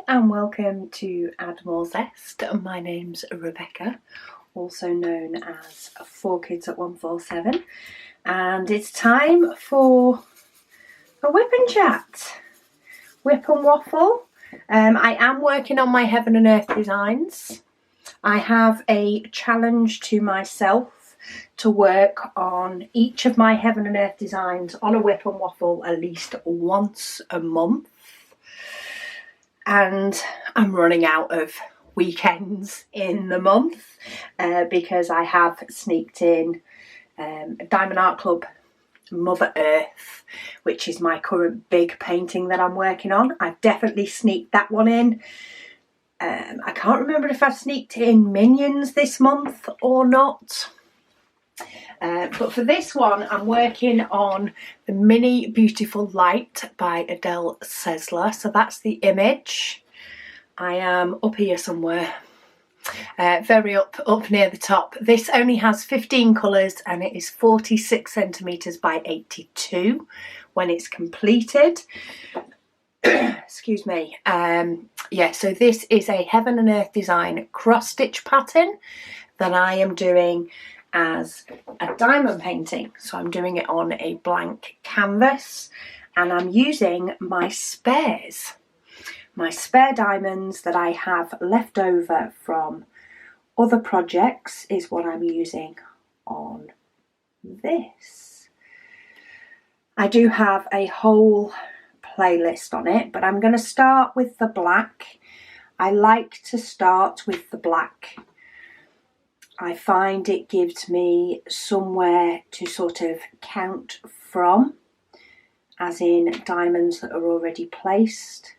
and welcome to Add More Zest. My name's Rebecca, also known as 4Kids at 147, and it's time for a WIP and Chat. WIP and Waffle. I am working on my Heaven and Earth designs. I have a challenge to myself to work on each of my Heaven and Earth designs on a WIP and Waffle at least once a month. And I'm running out of weekends in the month because I have sneaked in Diamond Art Club Mother Earth, which is my current big painting that I'm working on. I've definitely sneaked that one in. I can't remember if I've sneaked in Minions this month or not. But for this one, I'm working on the Mini Beautiful Light by Adele Sesler. So that's the image. I am up here somewhere, very up near the top. This only has 15 colours and it is 46 centimetres by 82 when it's completed. Excuse me. Yeah, so this is a Heaven and Earth design cross stitch pattern that I am doing as a diamond painting. So I'm doing it on a blank canvas and I'm using my spares. My spare diamonds that I have left over from other projects is what I'm using on this. I do have a whole playlist on it, but I'm going to start with the black. I like to start with the black. I find it gives me somewhere to sort of count from, as in diamonds that are already placed.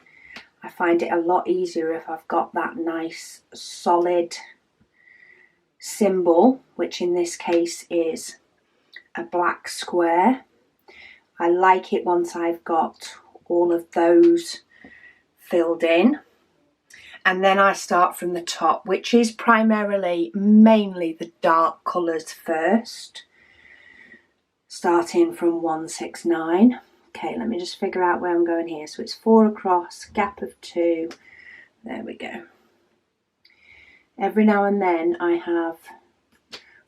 I find it a lot easier if I've got that nice solid symbol, which in this case is a black square. I like it once I've got all of those filled in. And then I start from the top, which is mainly the dark colours first, starting from 169. Okay, let me just figure out where I'm going here. So it's 4 across, gap of 2. There we go. Every now and then I have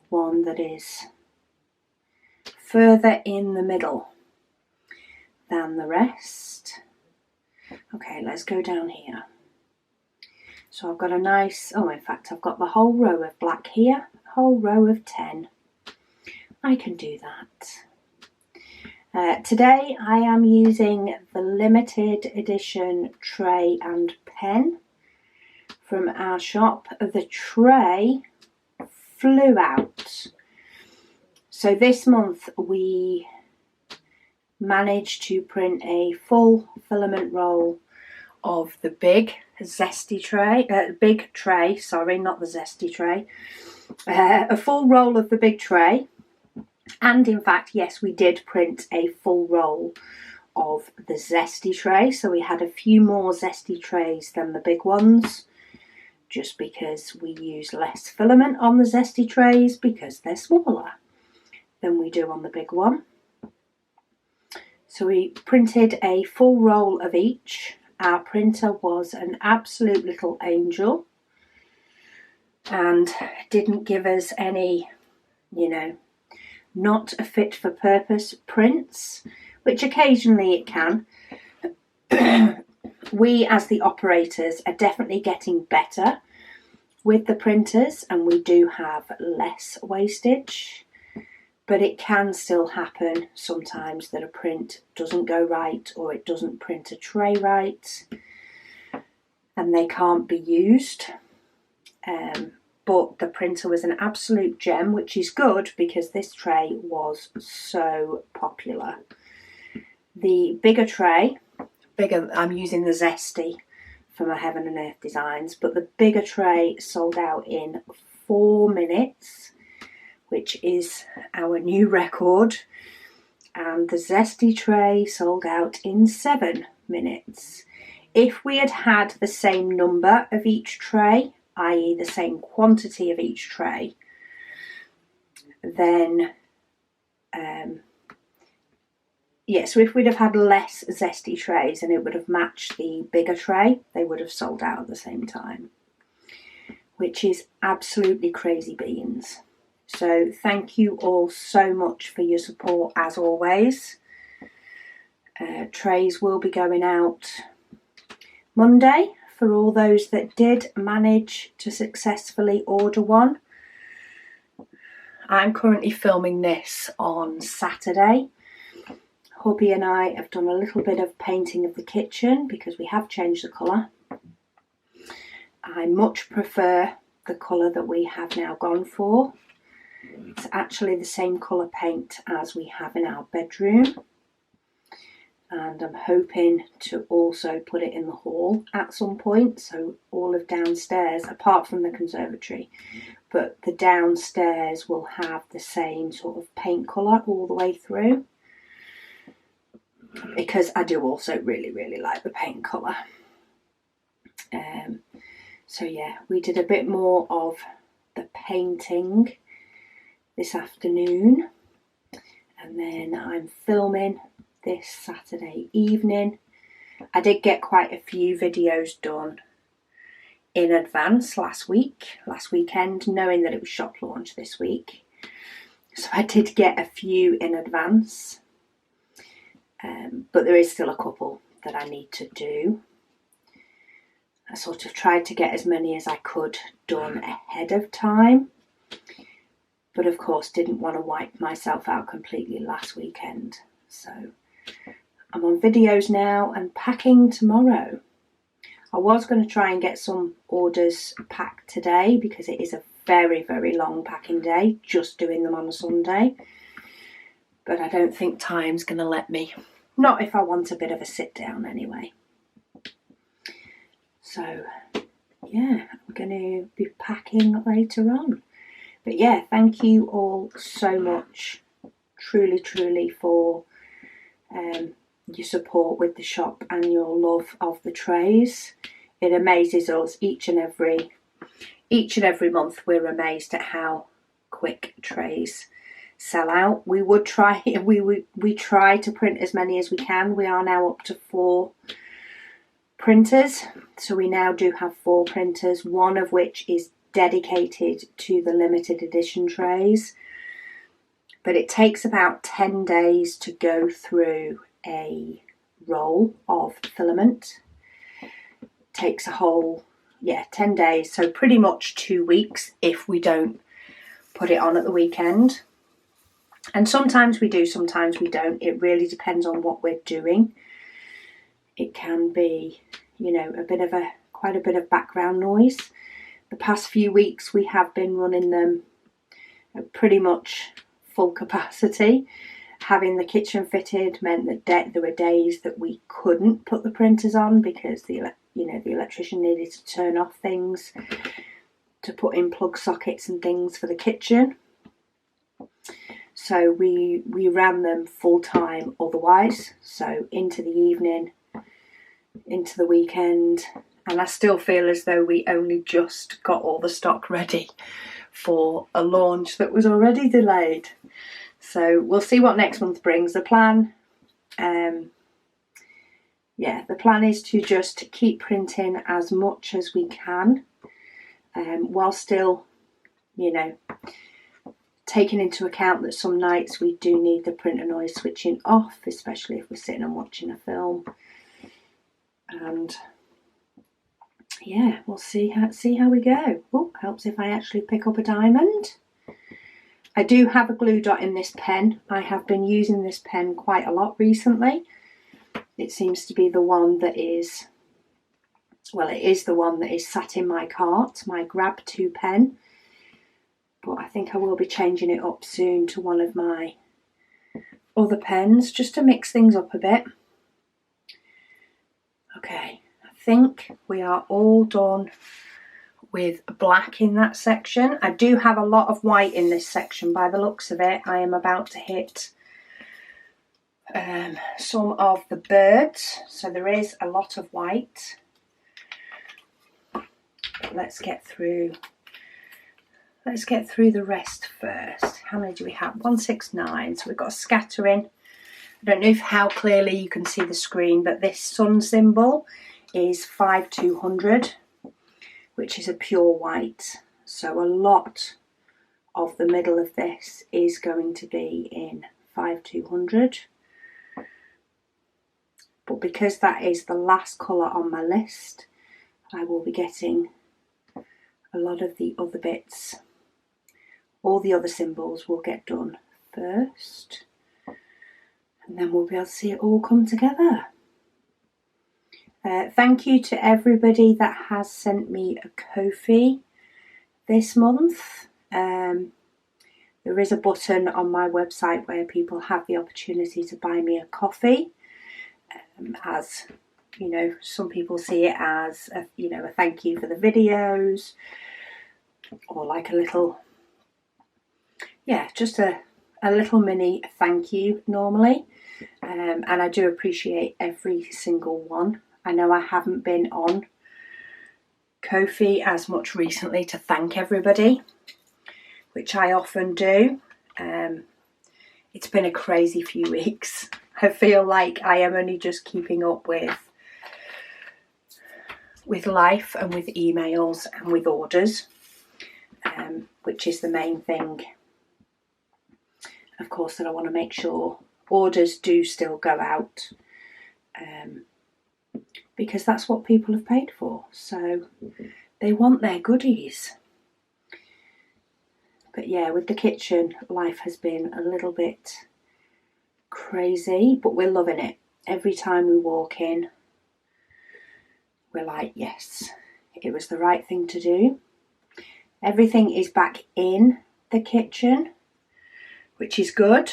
one that is further in the middle than the rest. Okay, let's go down here. So I've got a nice, in fact, I've got the whole row of black here, whole row of 10. I can do that. Today I am using the limited edition tray and pen from our shop. The tray flew out. So this month we managed to print a full filament roll of the big zesty tray, big tray, sorry, not the zesty tray, a full roll of the big tray. And in fact, yes, we did print a full roll of the zesty tray. So we had a few more zesty trays than the big ones, just because we use less filament on the zesty trays because they're smaller than we do on the big one. So we printed a full roll of each. Our printer was an absolute little angel and didn't give us any, not a fit for purpose prints, which occasionally it can. We as the operators are definitely getting better with the printers and we do have less wastage, but it can still happen sometimes that a print doesn't go right or it doesn't print a tray right and they can't be used. But the printer was an absolute gem, which is good because this tray was so popular. The bigger tray, I'm using the Zesty for my Heaven and Earth designs, but the bigger tray sold out in 4 minutes, which is our new record. And the Zesty tray sold out in 7 minutes. If we had had the same number of each tray, i.e. the same quantity of each tray, then yeah, so if we'd have had less zesty trays and it would have matched the bigger tray, they would have sold out at the same time, which is absolutely crazy beans. So thank you all so much for your support as always. Trays will be going out Monday for all those that did manage to successfully order one. I'm currently filming this on Saturday. Hubby and I have done a little bit of painting of the kitchen because we have changed the colour. I much prefer the colour that we have now gone for. It's actually the same colour paint as we have in our bedroom. And I'm hoping to also put it in the hall at some point. So all of downstairs, apart from the conservatory, but the downstairs will have the same sort of paint colour all the way through. Because I do also really, really like the paint colour. So yeah, we did a bit more of the painting this afternoon. And then I'm filming this Saturday evening. I did get quite a few videos done in advance last weekend, knowing that it was shop launch this week. So I did get a few in advance, but there is still a couple that I need to do. I sort of tried to get as many as I could done ahead of time, but of course didn't want to wipe myself out completely last weekend. So I'm on videos now and packing tomorrow. I was going to try and get some orders packed today because it is a very, very long packing day, just doing them on a Sunday. But I don't think time's going to let me. Not if I want a bit of a sit down anyway. So yeah, I'm going to be packing later on. But yeah, thank you all so much, truly, truly, for your support with the shop and your love of the trays. It amazes us each and every month. We're amazed at how quick trays sell out. We try to print as many as we can. We are now up to 4 printers, so we now do have 4 printers, one of which is dedicated to the limited edition trays. But it takes about 10 days to go through a roll of filament. It takes a whole 10 days, so pretty much 2 weeks if we don't put it on at the weekend. And sometimes we do, sometimes we don't. It really depends on what we're doing. It can be, quite a bit of background noise. The past few weeks we have been running them at pretty much full capacity. Having the kitchen fitted meant that there were days that we couldn't put the printers on because the electrician needed to turn off things to put in plug sockets and things for the kitchen. So we ran them full time otherwise. So into the evening, into the weekend, and I still feel as though we only just got all the stock ready for a launch that was already delayed. So we'll see what next month brings. The plan, the plan is to just keep printing as much as we can, while still, taking into account that some nights we do need the printer noise switching off, especially if we're sitting and watching a film. And yeah, we'll see how we go. Oh, helps if I actually pick up a diamond. I do have a glue dot in this pen. I have been using this pen quite a lot recently. It seems to be the one that is, it is the one that is sat in my cart, my Grab 2 pen. But I think I will be changing it up soon to one of my other pens, just to mix things up a bit. Okay, I think we are all done with black in that section. I do have a lot of white in this section by the looks of it. I am about to hit some of the birds, so there is a lot of white. Let's get through the rest first. How many do we have? 169. So we've got a scattering I don't know how clearly you can see the screen, but this sun symbol is 5200, which is a pure white. So a lot of the middle of this is going to be in 5200. But because that is the last colour on my list, I will be getting a lot of the other bits. All the other symbols will get done first, and then we'll be able to see it all come together. Thank you to everybody that has sent me a Ko-fi this month. There is a button on my website where people have the opportunity to buy me a coffee. As you know, some people see it as a thank you for the videos, or like a little, just a little mini thank you normally. And I do appreciate every single one. I know I haven't been on Ko-fi as much recently to thank everybody, which I often do. It's been a crazy few weeks. I feel like I am only just keeping up with life and with emails and with orders, which is the main thing. Of course, that I want to make sure orders do still go out, because that's what people have paid for. So they want their goodies. But yeah, with the kitchen, life has been a little bit crazy, but we're loving it. Every time we walk in, we're like, yes, it was the right thing to do. Everything is back in the kitchen, which is good.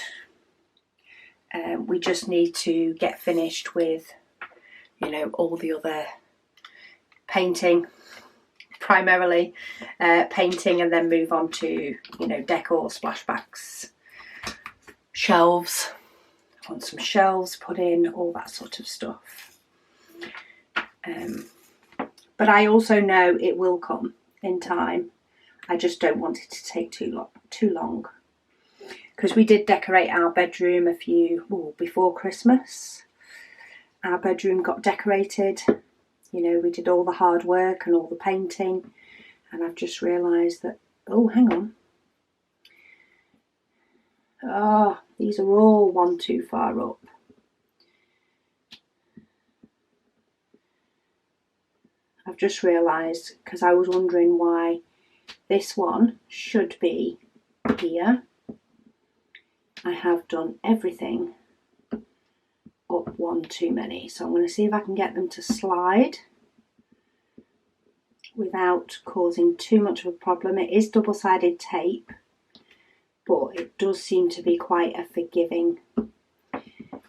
We just need to get finished with, all the other painting, primarily painting, and then move on to, decor, splashbacks, shelves. I want some shelves put in, all that sort of stuff. But I also know it will come in time. I just don't want it to take too long. Because we did decorate our bedroom before Christmas. Our bedroom got decorated. We did all the hard work and all the painting. And I've just realised that, oh, hang on. Oh, these are all one too far up. I've just realised, because I was wondering why this one should be here. I have done everything up one too many. So I'm going to see if I can get them to slide without causing too much of a problem. It is double-sided tape, but it does seem to be quite a forgiving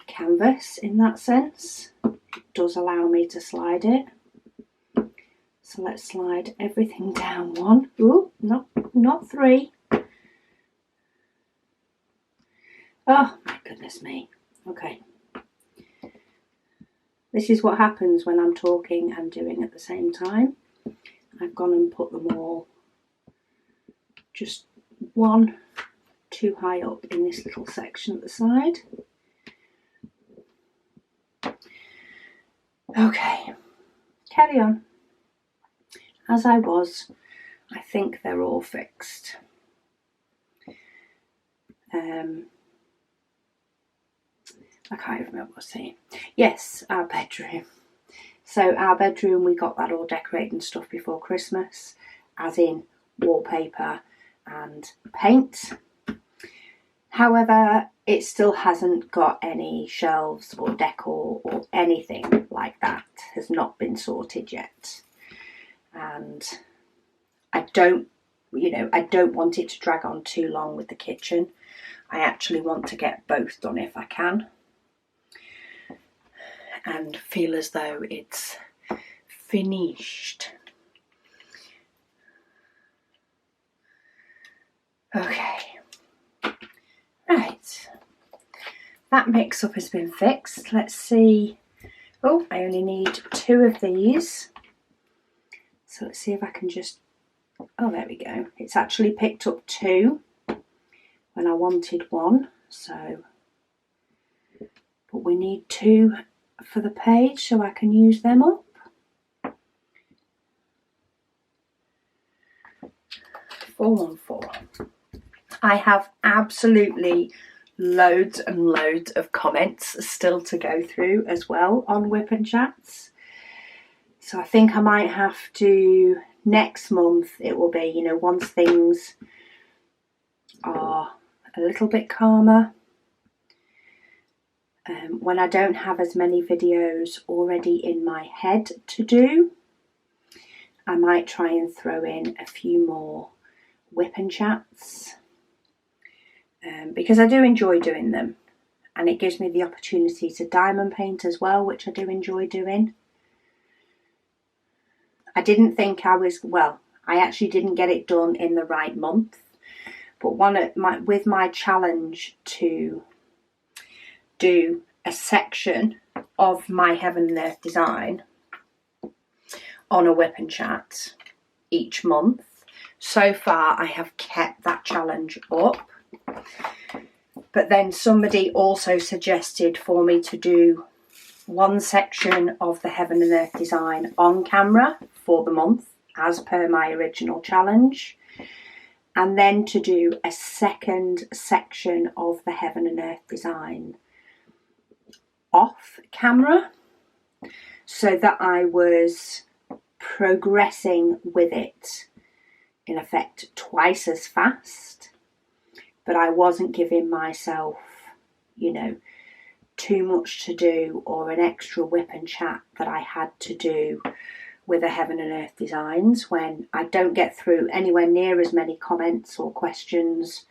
canvas in that sense. It does allow me to slide it. So let's slide everything down one. Ooh, not three. Oh my goodness me. Okay. This is what happens when I'm talking and doing at the same time. I've gone and put them all just one too high up in this little section at the side. Okay, carry on. As I was, I think they're all fixed. I can't even remember what I was saying. Yes, our bedroom. So our bedroom, we got that all decorated and stuff before Christmas, as in wallpaper and paint. However, it still hasn't got any shelves or decor or anything like that. Has not been sorted yet. And I don't want it to drag on too long with the kitchen. I actually want to get both done if I can, and feel as though it's finished. Okay, right, that mix-up has been fixed. Let's see. Oh, I only need 2 of these. So let's see if I can just, oh, there we go. It's actually picked up 2 when I wanted 1. So but we need 2 for the page so I can use them up. 414. I have absolutely loads and loads of comments still to go through as well on WIP and Chats. So I think I might have to, next month it will be, you know, once things are a little bit calmer, when I don't have as many videos already in my head to do, I might try and throw in a few more WIP and Chats, because I do enjoy doing them, and it gives me the opportunity to diamond paint as well, which I do enjoy doing. I didn't think I was, well, I actually didn't get it done in the right month, but with my challenge to do a section of my Heaven and Earth design on a WIP and Chat each month, so far I have kept that challenge up. But then somebody also suggested for me to do one section of the Heaven and Earth design on camera for the month, as per my original challenge, and then to do a second section of the Heaven and Earth design off camera, so that I was progressing with it in effect twice as fast, but I wasn't giving myself, you know, too much to do or an extra WIP and Chat that I had to do with the Heaven and Earth designs, when I don't get through anywhere near as many comments or questions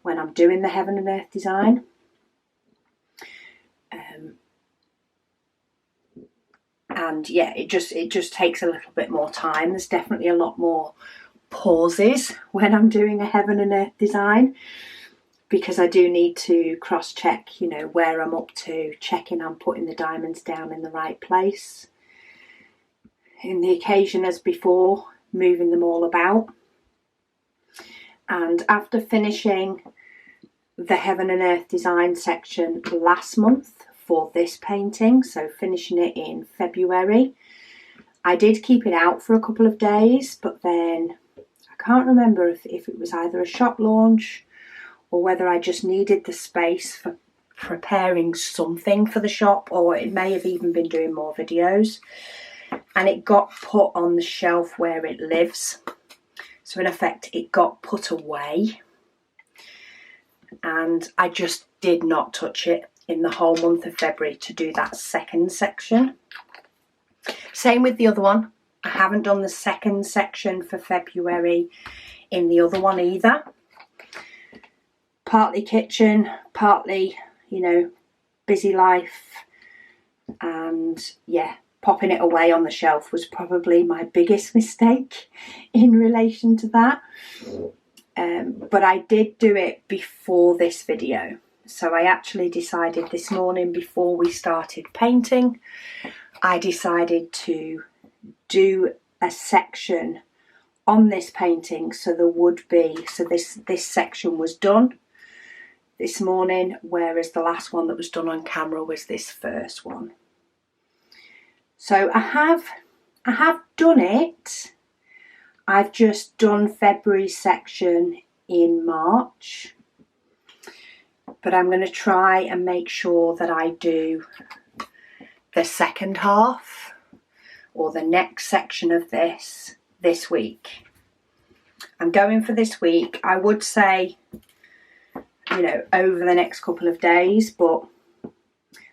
when I'm doing the Heaven and Earth design. And yeah, it just takes a little bit more time. There's definitely a lot more pauses when I'm doing a Heaven and Earth design, because I do need to cross-check, you know, where I'm up to, checking I'm putting the diamonds down in the right place. In the occasion as before, moving them all about. And after finishing the Heaven and Earth design section last month for this painting, so finishing it in February, I did keep it out for a couple of days, but then I can't remember if it was either a shop launch or whether I just needed the space for preparing something for the shop, or it may have even been doing more videos, and it got put on the shelf where it lives. So in effect, it got put away, and I just did not touch it in the whole month of February to do that second section. Same with the other one. I haven't done the second section for February in the other one either. Partly kitchen, partly, you know, busy life, and yeah, popping it away on the shelf was probably my biggest mistake in relation to that. But I did do it before this video. So I actually decided this morning, before we started painting, I decided to do a section on this painting, so there would be, so this section was done this morning, whereas the last one that was done on camera was this first one. So I have done it. I've just done February's section in March, but I'm going to try and make sure that I do the second half or the next section of this week. I'm going for this week. I would say, you know, over the next couple of days, but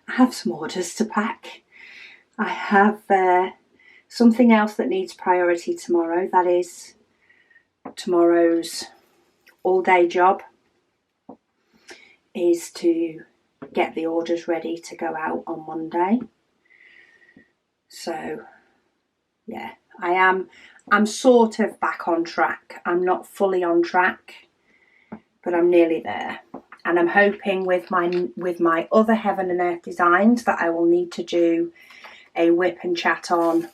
I have some orders to pack. I have something else that needs priority tomorrow. That is tomorrow's all-day job, is to get the orders ready to go out on Monday. So yeah, I'm sort of back on track. I'm not fully on track, but I'm nearly there. And I'm hoping with my other Heaven and Earth designs that I will need to do a WIP and Chat on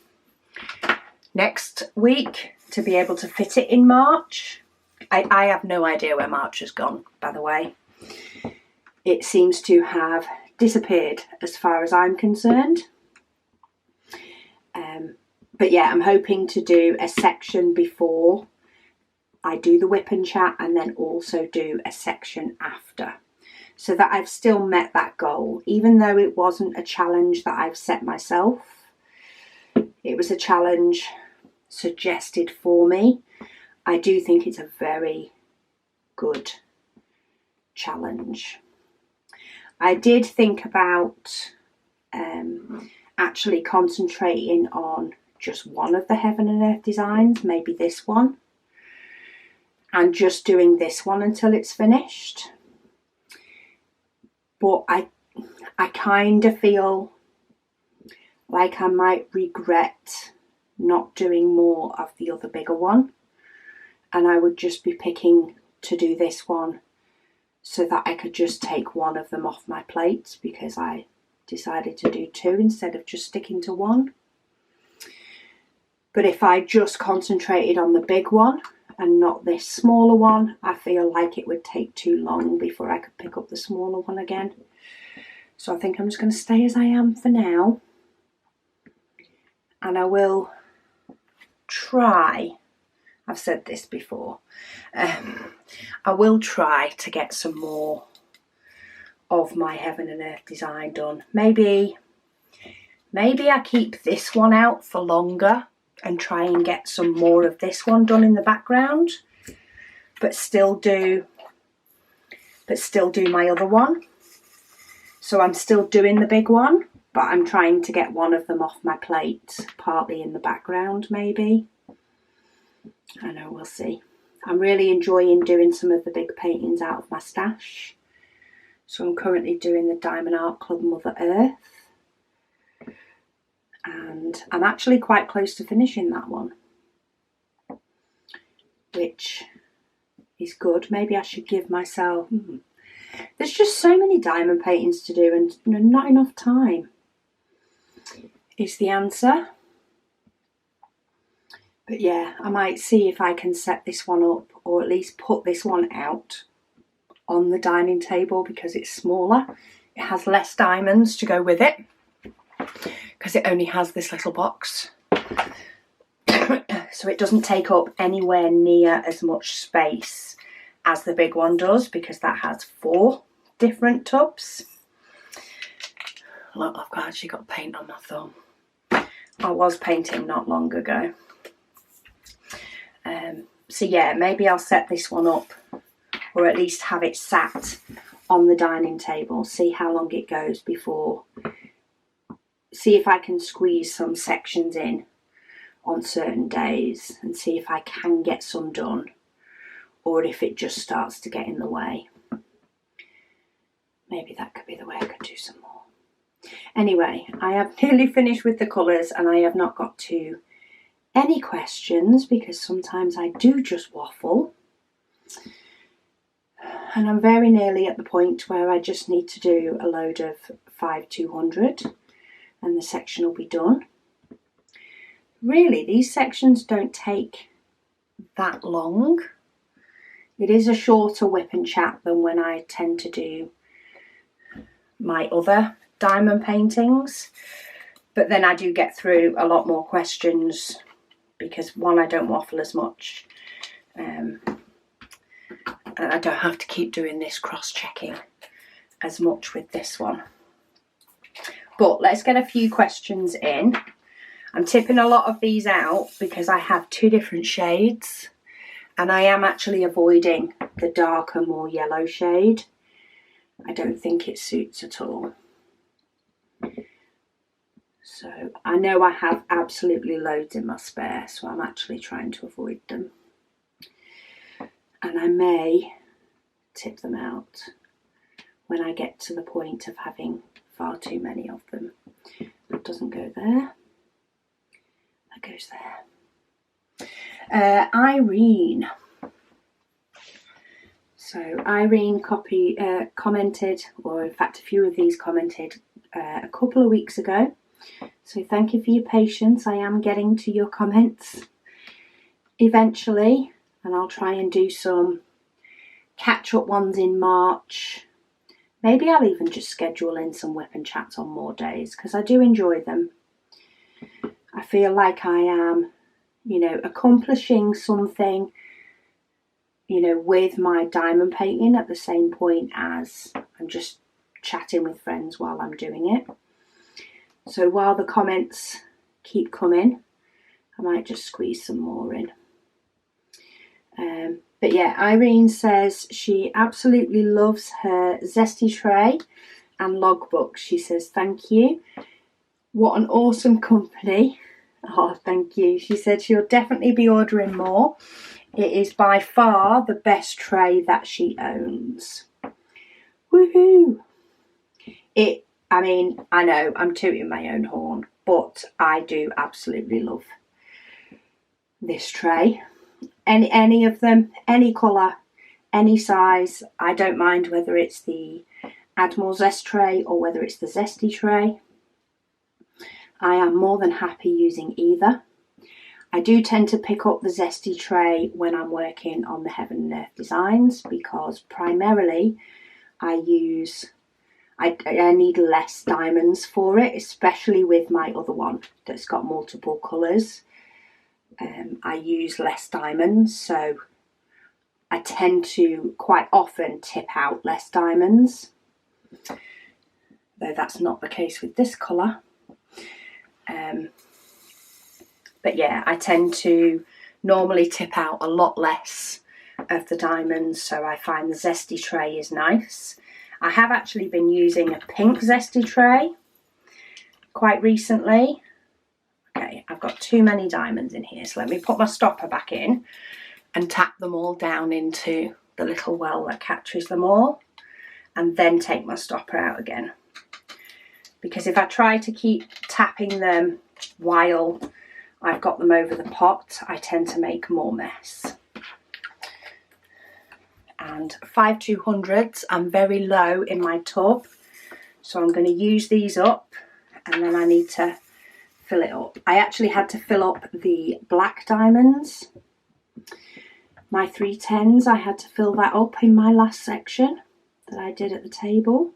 next week to be able to fit it in March. I have no idea where March has gone, by the way. It seems to have disappeared as far as I'm concerned. But yeah, I'm hoping to do a section before I do the WIP and chat, and then also do a section after, so that I've still met that goal, even though it wasn't a challenge that I've set myself. It was a challenge suggested for me. I do think it's a very good challenge. I did think about actually concentrating on just one of the Heaven and Earth designs, maybe this one, and just doing this one until it's finished. But I kind of feel like I might regret not doing more of the other bigger one, and I would just be picking to do this one so that I could just take one of them off my plate, because I decided to do two instead of just sticking to one. But if I just concentrated on the big one and not this smaller one, I feel like it would take too long before I could pick up the smaller one again. So I think I'm just going to stay as I am for now, and I will try, I've said this before, I will try to get some more of my Heaven and Earth design done. Maybe I keep this one out for longer and try and get some more of this one done in the background, but still do my other one. So I'm still doing the big one, but I'm trying to get one of them off my plate, partly in the background maybe. I know, we'll see. I'm really enjoying doing some of the big paintings out of my stash. So I'm currently doing the Diamond Art Club Mother Earth, and I'm actually quite close to finishing that one, which is good. Maybe I should give myself... There's just so many diamond paintings to do, and not enough time is the answer. But yeah, I might see if I can set this one up, or at least put this one out on the dining table, because it's smaller. It has less diamonds to go with it, because it only has this little box. So it doesn't take up anywhere near as much space as the big one does, because that has 4 different tubs. Look, I've actually got paint on my thumb. I was painting not long ago. So yeah, maybe I'll set this one up, or at least have it sat on the dining table, see how long it goes before, see if I can squeeze some sections in on certain days, and see if I can get some done, or if it just starts to get in the way. Maybe that could be the way I could do some more. Anyway, I have nearly finished with the colours, and I have not got to any questions, because sometimes I do just waffle. And I'm very nearly at the point where I just need to do a load of 5200 and the section will be done. Really, these sections don't take that long. It is a shorter WIP and chat than when I tend to do my other diamond paintings, but then I do get through a lot more questions, because one, I don't waffle as much, and I don't have to keep doing this cross-checking as much with this one. But let's get a few questions in. I'm tipping a lot of these out because I have 2 different shades, and I am actually avoiding the darker, more yellow shade. I don't think it suits at all. So I know I have absolutely loads in my spare, so I'm actually trying to avoid them. And I may tip them out when I get to the point of having far too many of them. That doesn't go there. That goes there. Irene. So Irene commented, or in fact a few of these commented a couple of weeks ago. So thank you for your patience. I am getting to your comments eventually, and I'll try and do some catch-up ones in March, Maybe I'll even just schedule in some WIP and Chats on more days, because I do enjoy them. I feel like I am, you know, accomplishing something, you know, with my diamond painting at the same point as I'm just chatting with friends while I'm doing it. So while the comments keep coming, I might just squeeze some more in. But yeah, Irene says she absolutely loves her zesty tray and logbook. She says, thank you. What an awesome company. Oh, thank you. She said she'll definitely be ordering more. It is by far the best tray that she owns. Woohoo! I mean, I know I'm tooting my own horn, but I do absolutely love this tray. Any of them, any colour, any size. I don't mind whether it's the Add More Zest tray or whether it's the Zesty tray. I am more than happy using either. I do tend to pick up the Zesty tray when I'm working on the Heaven and Earth designs, because primarily I need less diamonds for it, especially with my other one that's got multiple colours. I use less diamonds, so I tend to quite often tip out less diamonds, though that's not the case with this colour. But yeah, I tend to normally tip out a lot less of the diamonds, so I find the Zesty tray is nice. I have actually been using a pink Zesty tray quite recently. Okay, I've got too many diamonds in here, so let me put my stopper back in and tap them all down into the little well that catches them all, and then take my stopper out again. Because if I try to keep tapping them while I've got them over the pot, I tend to make more mess. And 5200s, I'm very low in my tub, so I'm going to use these up, and then I need to fill it up. I actually had to fill up the black diamonds. My 310s, I had to fill that up in my last section that I did at the table.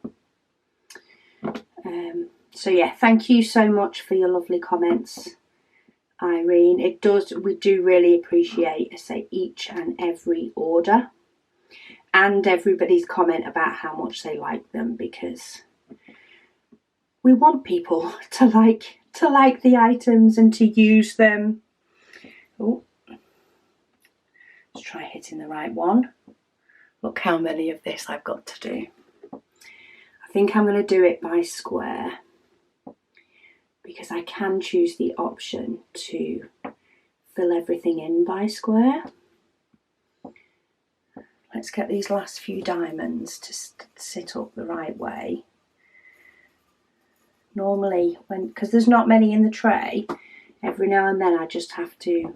So yeah, thank you so much for your lovely comments, Irene. We do really appreciate, I say, each and every order, and everybody's comment about how much they like them, because we want people to like the items and to use them. Oh, let's try hitting the right one. Look how many of this I've got to do. I think I'm going to do it by square, because I can choose the option to fill everything in by square. Let's get these last few diamonds to sit up the right way. Normally, because there's not many in the tray, every now and then I just have to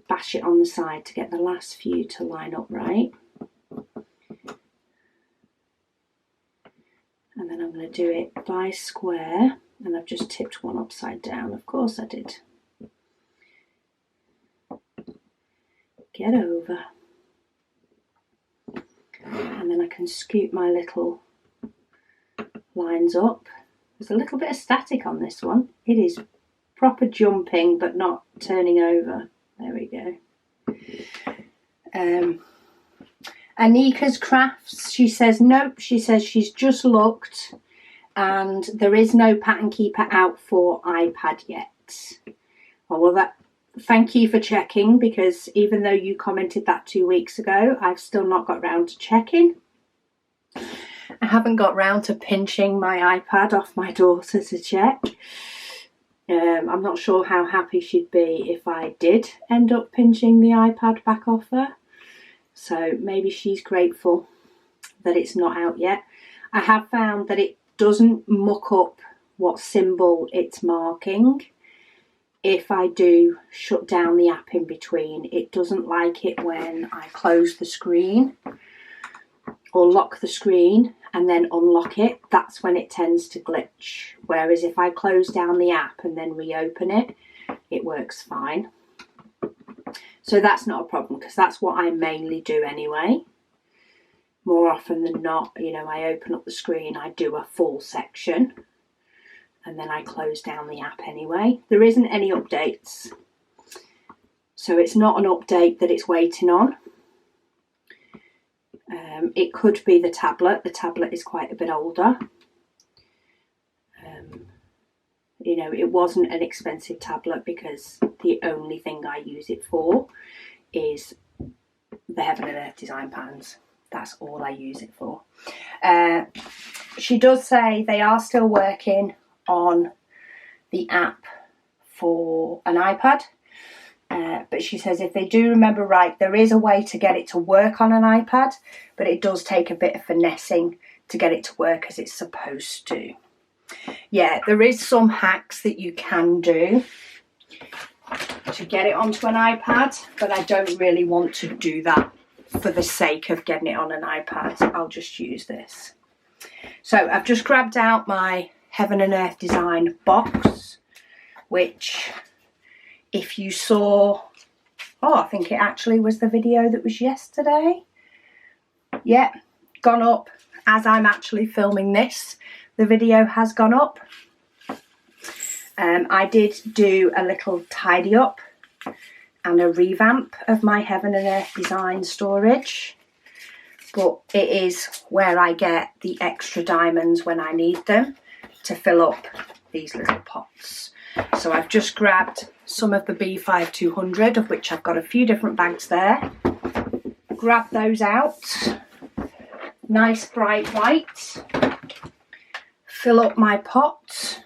bash it on the side to get the last few to line up right. And then I'm going to do it by square, and I've just tipped one upside down. Of course I did. Get over. And then I can scoop my little lines up. There's a little bit of static on this one. It is proper jumping, but not turning over. There we go. Anika's Crafts, she says nope. She says she's just looked and there is no Pattern Keeper out for iPad yet. Oh, well, thank you for checking, because even though you commented that 2 weeks ago, I've still not got round to checking. I haven't got round to pinching my iPad off my daughter to check. I'm not sure how happy she'd be if I did end up pinching the iPad back off her. So maybe she's grateful that it's not out yet. I have found that it doesn't muck up what symbol it's marking. If I do shut down the app in between, it doesn't like it when I close the screen or lock the screen and then unlock it. That's when it tends to glitch. Whereas if I close down the app and then reopen it, it works fine. So that's not a problem, because that's what I mainly do anyway. more often than not, you know, I open up the screen, I do a full section, and then I close down the app anyway. There isn't any updates, so it's not an update that it's waiting on. It could be the tablet. The tablet is quite a bit older. You know, it wasn't an expensive tablet because the only thing I use it for is the Heaven and Earth design patterns. That's all I use it for. She does say they are still working on the app for an iPad. But she says if they do remember right, there is a way to get it to work on an iPad, but it does take a bit of finessing to get it to work as it's supposed to. Yeah, there is some hacks that you can do to get it onto an iPad, but I don't really want to do that for the sake of getting it on an iPad. I'll just use this. So I've just grabbed out my Heaven and Earth design box, which if you saw, I think it actually was the video that was yesterday. Yeah, gone up as I'm actually filming this. The video has gone up. I did do a little tidy up and a revamp of my Heaven and Earth design storage, but it is where I get the extra diamonds when I need them to fill up these little pots. So I've just grabbed some of the B5200, of which I've got a few different bags there. Grab those out, nice bright white. Fill up my pot.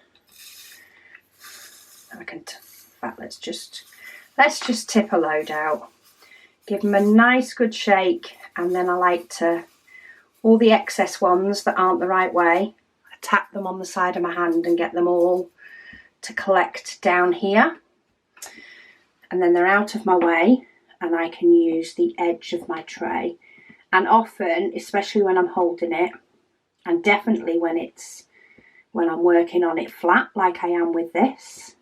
Let's just tip a load out. Give them a nice good shake, and then I like to, all the excess ones that aren't the right way, I tap them on the side of my hand and get them all to collect down here. And then they're out of my way, and I can use the edge of my tray. And often, especially when I'm holding it, and definitely when I'm working on it flat like I am with this,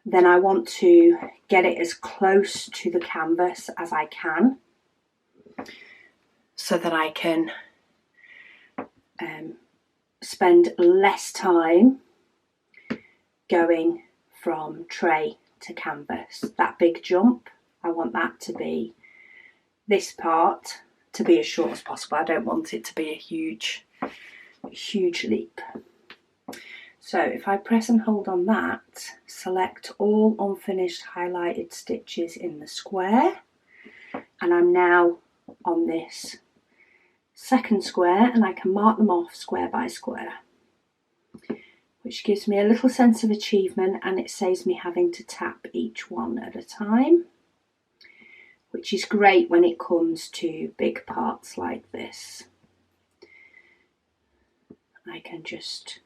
then I want to get it as close to the canvas as I can so that I can spend less time going from tray to canvas. That big jump, I want that to be, this part to be as short as possible. I don't want it to be a huge leap. So if I press and hold on that, select all unfinished highlighted stitches in the square, and I'm now on this second square, and I can mark them off square by square, which gives me a little sense of achievement, and it saves me having to tap each one at a time, which is great when it comes to big parts like this. I can just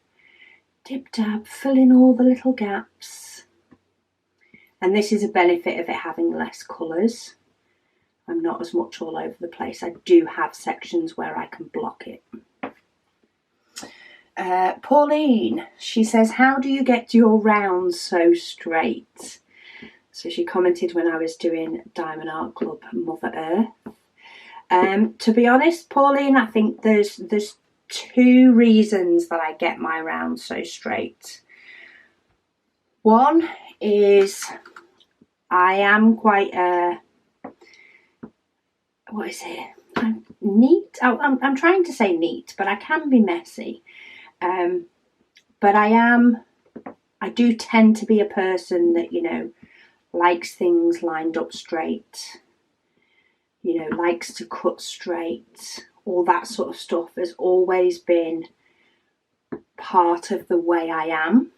dib dab, fill in all the little gaps. And this is a benefit of it having less colours. I'm not as much all over the place. I do have sections where I can block it. Pauline, she says, how do you get your rounds so straight? So she commented when I was doing Diamond Art Club Mother Earth. To be honest, Pauline, I think there's two reasons that I get my rounds so straight. One is I am quite I'm neat. I'm trying to say neat, but I can be messy. But I do tend to be a person that, you know, likes things lined up straight, you know, likes to cut straight. All that sort of stuff has always been part of the way I am.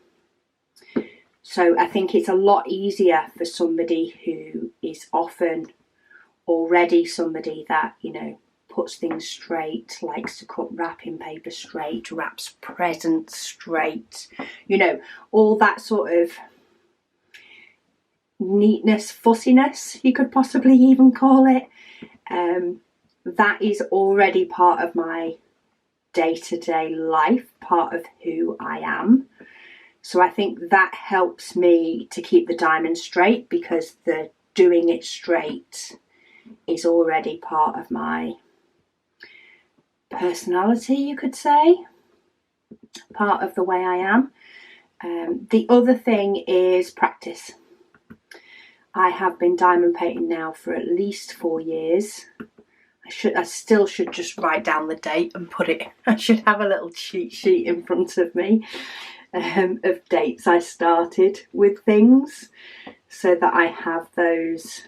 So I think it's a lot easier for somebody who is often already somebody that, you know, puts things straight, likes to cut wrapping paper straight, wraps presents straight, you know, all that sort of neatness, fussiness, you could possibly even call it. That is already part of my day-to-day life, part of who I am. So I think that helps me to keep the diamond straight, because the doing it straight is already part of my personality, you could say, part of the way I am. The other thing is practice. I have been diamond painting now for at least 4 years. I still should just write down the date and put it. I should have a little cheat sheet in front of me of dates I started with things, so that I have those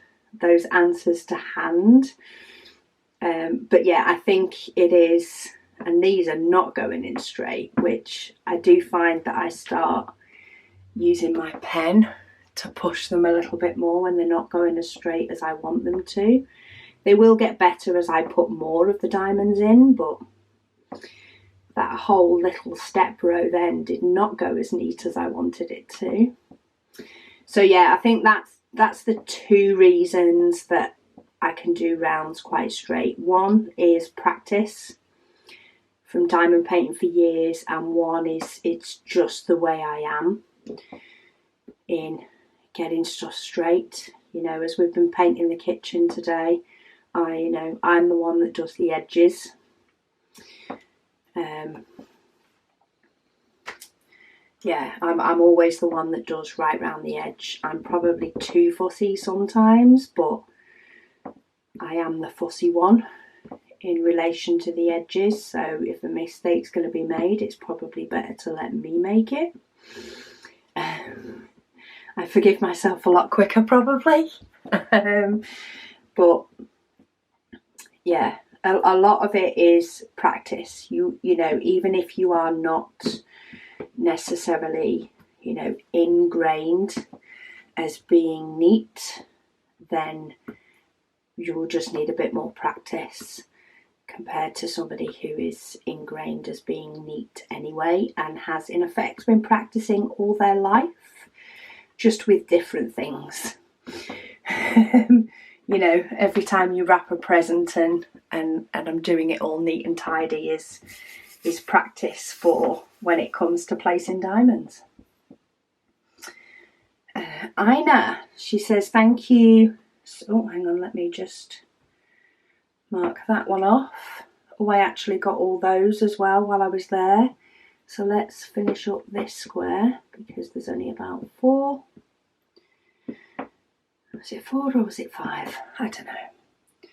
answers to hand. But yeah, I think it is, and these are not going in straight, which I do find that I start using my pen to push them a little bit more when they're not going as straight as I want them to. They will get better as I put more of the diamonds in, but that whole little step row then did not go as neat as I wanted it to. So yeah, I think that's the 2 reasons that I can do rounds quite straight. One is practice from diamond painting for years, and one is it's just the way I am in getting stuff straight. You know, as we've been painting the kitchen today, I'm the one that does the edges. Yeah, I'm always the one that does right round the edge. I'm probably too fussy sometimes, but I am the fussy one in relation to the edges. So if a mistake's going to be made, it's probably better to let me make it. I forgive myself a lot quicker probably. But yeah, a lot of it is practice. You know, even if you are not necessarily, you know, ingrained as being neat, then you'll just need a bit more practice compared to somebody who is ingrained as being neat anyway and has in effect been practicing all their life, just with different things. You know, every time you wrap a present and I'm doing it all neat and tidy is practice for when it comes to placing diamonds. Ina, she says, thank you. Oh, hang on, let me just mark that one off. Oh, I actually got all those as well while I was there. So let's finish up this square because there's only about 4. Was it 4 or was it 5? I don't know.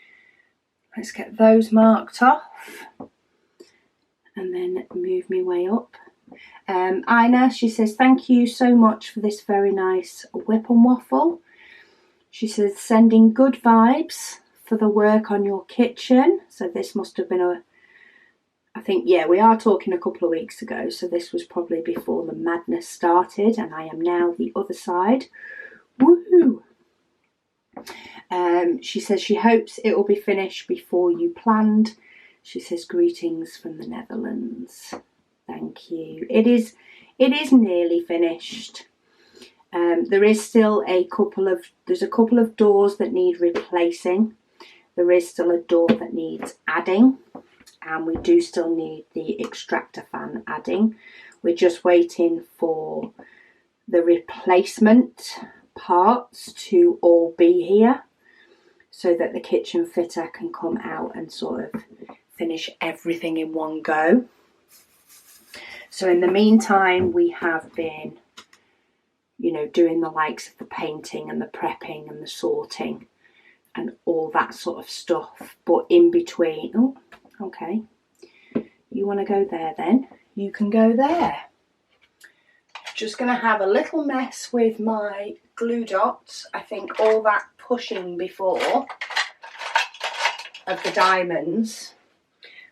Let's get those marked off and then move my way up. Ina, she says, thank you so much for this very nice WIP and Waffle. She says, sending good vibes for the work on your kitchen. So this must have been I think, yeah, we are talking a couple of weeks ago. So this was probably before the madness started, and I am now the other side. Woohoo! She says she hopes it will be finished before you planned. She says, greetings from the Netherlands. Thank you. It is nearly finished. There is still a couple of doors that need replacing. There is still a door that needs adding, and we do still need the extractor fan adding. We're just waiting for the replacement parts to all be here so that the kitchen fitter can come out and sort of finish everything in one go. So in the meantime, we have been, you know, doing the likes of the painting and the prepping and the sorting and all that sort of stuff. But in between, oh, okay, you want to go there then? You can go there. Just going to have a little mess with my glue dots. I think all that pushing before of the diamonds,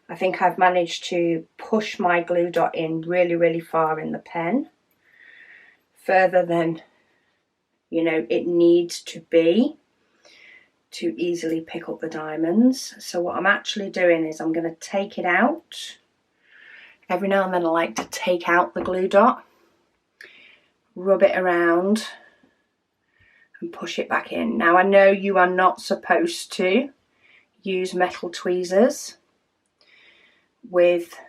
I think I've managed to push my glue dot in really, really far in the pen. Further than, you know, it needs to be to easily pick up the diamonds. So what I'm actually doing is I'm going to take it out. Every now and then I like to take out the glue dot, rub it around and push it back in. Now I know you are not supposed to use metal tweezers with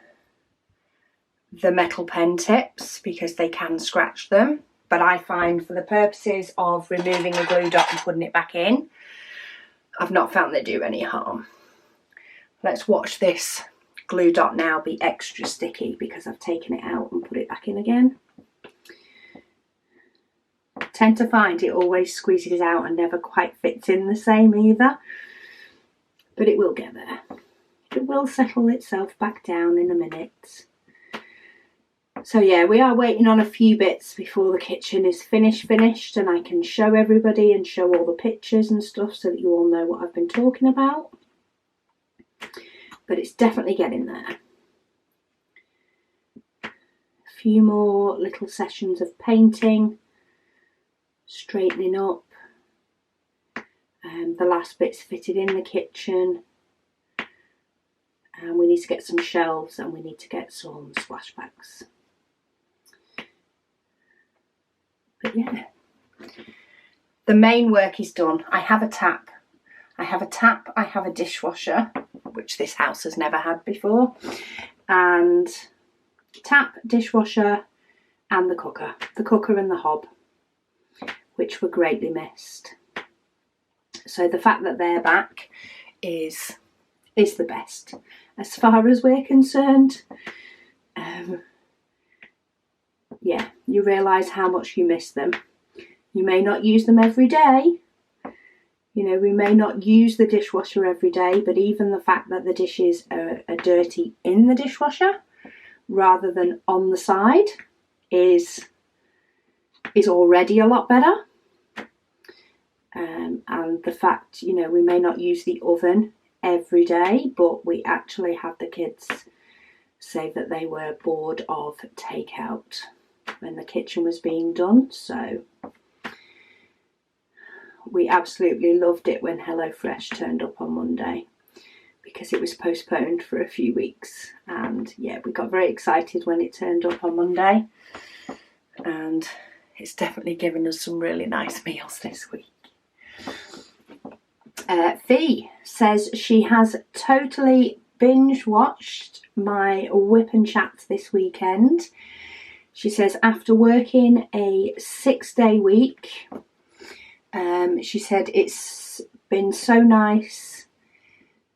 the metal pen tips because they can scratch them, but I find for the purposes of removing the glue dot and putting it back in, I've not found they do any harm. Let's watch this glue dot now be extra sticky because I've taken it out and put it back in again. I tend to find it always squeezes out and never quite fits in the same either, but it will get there. It will settle itself back down in a minute. So yeah, we are waiting on a few bits before the kitchen is finished and I can show everybody and show all the pictures and stuff so that you all know what I've been talking about. But it's definitely getting there. A few more little sessions of painting, straightening up. The last bit's fitted in the kitchen. And we need to get some shelves and we need to get some splashbacks. But yeah, the main work is done. I have a tap. I have a dishwasher, which this house has never had before. And tap, dishwasher and the cooker and the hob, which were greatly missed. So the fact that they're back is the best as far as we're concerned. Yeah, you realise how much you miss them. You may not use them every day. You know, we may not use the dishwasher every day, but even the fact that the dishes are dirty in the dishwasher rather than on the side is already a lot better. And the fact, you know, we may not use the oven every day, but we actually had the kids say that they were bored of takeout when the kitchen was being done. So we absolutely loved it when HelloFresh turned up on Monday because it was postponed for a few weeks. And yeah, we got very excited when it turned up on Monday, and it's definitely given us some really nice meals this week. Fee says she has totally binge watched my WIP Chats this weekend. She says after working a 6-day week, she said it's been so nice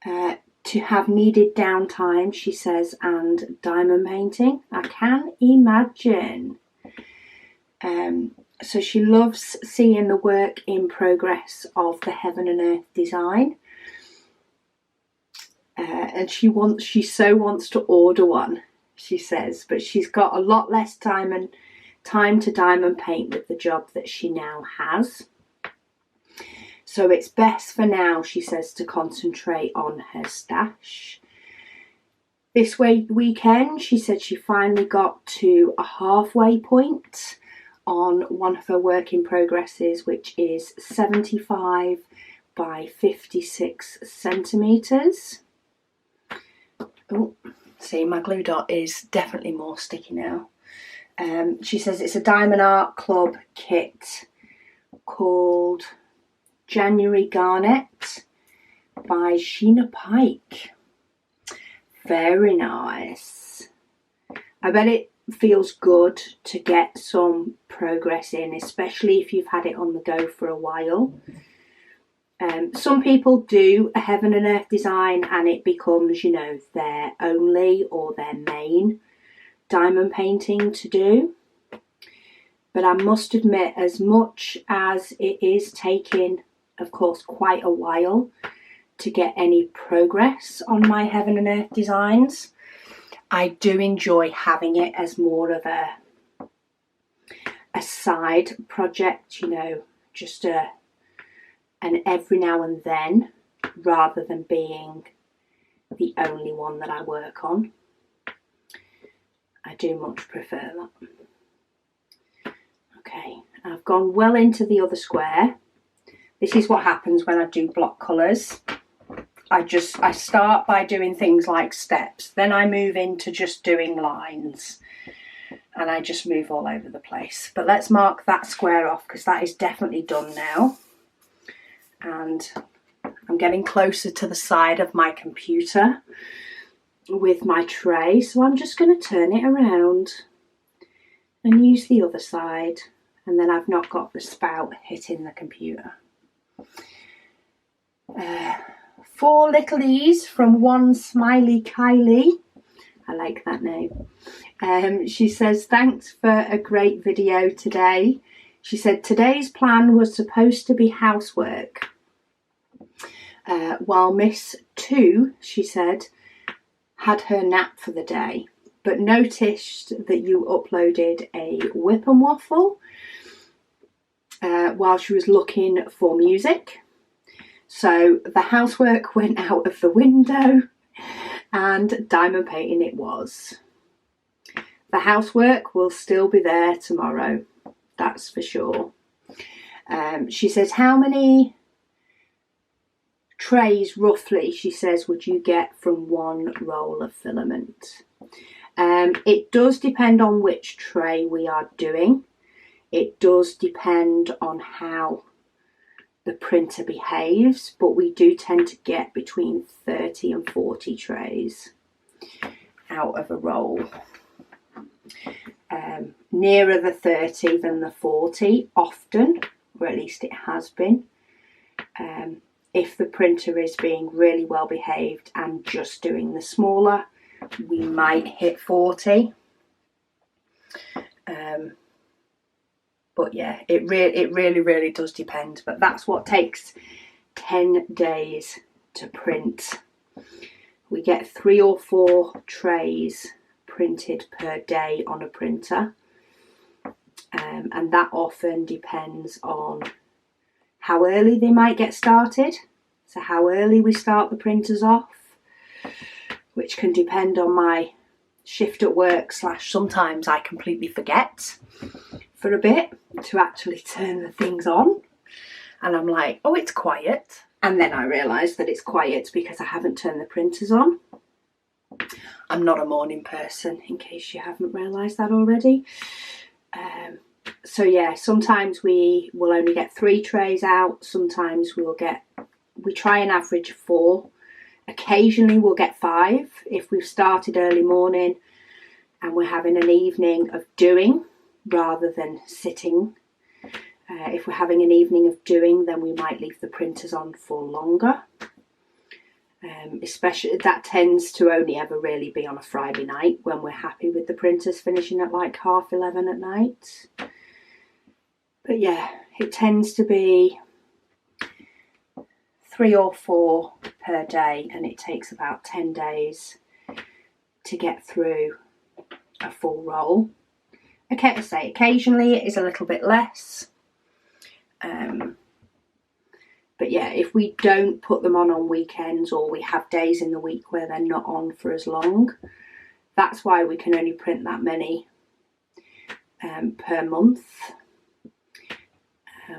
to have needed downtime, she says, and diamond painting. I can imagine. So she loves seeing the work in progress of the Heaven and Earth design. And she so wants to order one, she says, but she's got a lot less time to diamond paint with the job that she now has. So it's best for now, she says, to concentrate on her stash. This weekend, she said she finally got to a halfway point on one of her work in progresses, which is 75 by 56 centimetres. Oh, see, my glue dot is definitely more sticky now. She says it's a Diamond Art Club kit called January Garnet by Sheena Pike. Very nice. I bet it feels good to get some progress in, especially if you've had it on the go for a while. Some people do a Heaven and Earth design and it becomes, you know, their only or their main diamond painting to do. But I must admit, as much as it is taking, of course, quite a while to get any progress on my Heaven and Earth designs, I do enjoy having it as more of a side project, you know, just an every now and then, rather than being the only one that I work on. I do much prefer that. Okay, I've gone well into the other square. This is what happens when I do block colours. I start by doing things like steps, then I move into just doing lines, and I just move all over the place. But let's mark that square off because that is definitely done now. And I'm getting closer to the side of my computer with my tray, so I'm just going to turn it around and use the other side, and then I've not got the spout hitting the computer. 4 little E's from one Smiley Kylie I like that name. She says, thanks for a great video today. She said, today's plan was supposed to be housework. While Miss 2, she said, had her nap for the day, but noticed that you uploaded a WIP and Waffle while she was looking for music. So the housework went out of the window and diamond painting it was. The housework will still be there tomorrow, that's for sure. She says, how many trays roughly, she says, would you get from one roll of filament? It does depend on which tray we are doing. It does depend on how the printer behaves, but we do tend to get between 30 and 40 trays out of a roll. Nearer the 30 than the 40 often, or at least it has been. If the printer is being really well behaved and just doing the smaller, we might hit 40. But yeah, it really does depend. But that's what takes 10 days to print. We get 3 or 4 trays printed per day on a printer. And that often depends on how early they might get started. So how early we start the printers off, which can depend on my shift at work / sometimes I completely forget for a bit to actually turn the things on. And I'm like, oh, it's quiet. And then I realise that it's quiet because I haven't turned the printers on. I'm not a morning person, in case you haven't realised that already. So yeah, sometimes we will only get 3 trays out. Sometimes we try an average of 4. Occasionally we'll get 5 if we've started early morning and we're having an evening of doing rather than sitting. If we're having an evening of doing, then we might leave the printers on for longer. Especially that tends to only ever really be on a Friday night when we're happy with the printers finishing at like 11:30 at night. But yeah, it tends to be 3 or 4 per day, and it takes about 10 days to get through a full roll. Okay, I say occasionally it is a little bit less. But yeah, if we don't put them on weekends, or we have days in the week where they're not on for as long, that's why we can only print that many per month.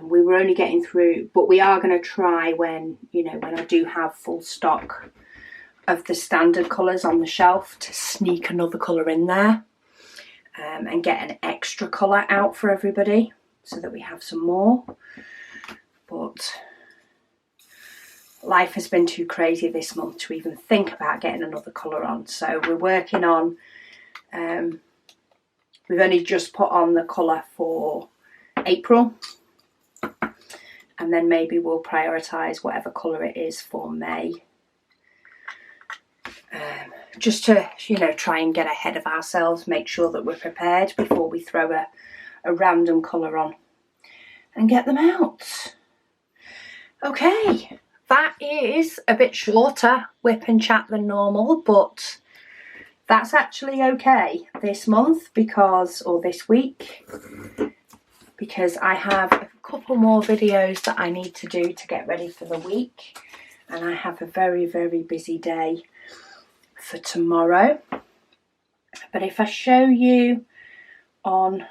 We were only getting through, but we are going to try when I do have full stock of the standard colours on the shelf to sneak another colour in there and get an extra colour out for everybody so that we have some more. But life has been too crazy this month to even think about getting another colour on. So we're working on, we've only just put on the colour for April. And then maybe we'll prioritise whatever colour it is for May. Just to, try and get ahead of ourselves, make sure that we're prepared before we throw a random colour on and get them out. Okay, that is a bit shorter WIP and chat than normal, but that's actually okay this month or this week, because I have a couple more videos that I need to do to get ready for the week, and I have a very busy day for tomorrow. But if I show you on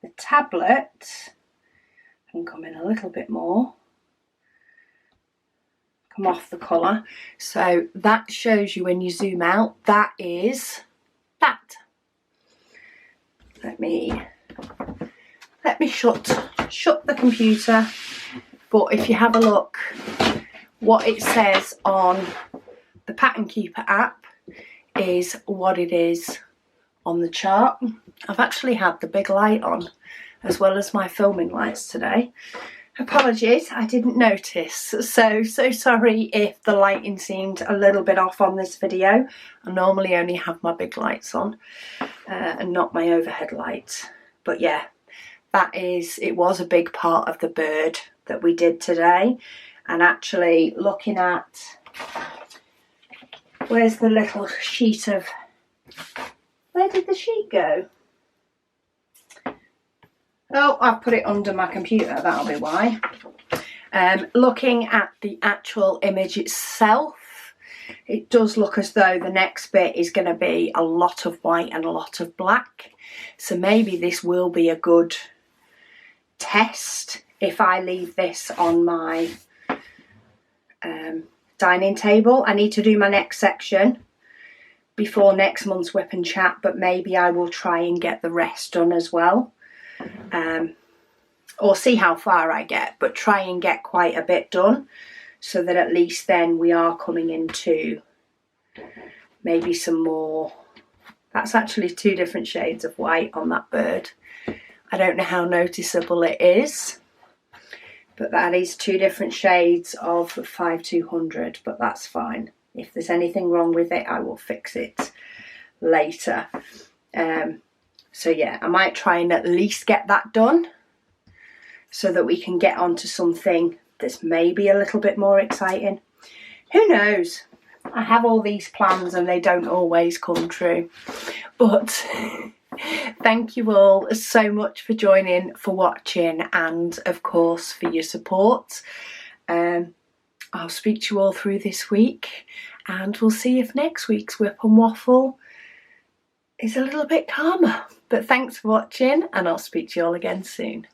the tablet, I can come in a little bit more, come off the colour. So that shows you when you zoom out, that is that. Let me shut the computer. But if you have a look, what it says on the Pattern Keeper app is what it is on the chart. I've actually had the big light on as well as my filming lights today, Apologies, I didn't notice. So sorry if the lighting seemed a little bit off on this video. I normally only have my big lights on and not my overhead lights. But yeah, it was a big part of the bird that we did today. And actually looking at, where's the little sheet of, where did the sheet go? Oh, I've put it under my computer, that'll be why. Looking at the actual image itself, it does look as though the next bit is going to be a lot of white and a lot of black. So maybe this will be a good test if I leave this on my dining table. I need to do my next section before next month's WIP and Chat, but maybe I will try and get the rest done as well. Or see how far I get, but try and get quite a bit done so that at least then we are coming into maybe some more. That's actually 2 different shades of white on that bird. I don't know how noticeable it is, but that is 2 different shades of 5200, but that's fine. If there's anything wrong with it, I will fix it later. So yeah, I might try and at least get that done so that we can get on to something that's maybe a little bit more exciting. Who knows? I have all these plans and they don't always come true. But thank you all so much for joining, for watching, and of course for your support. I'll speak to you all through this week, and we'll see if next week's WIP and Waffle is a little bit calmer. But thanks for watching, and I'll speak to you all again soon.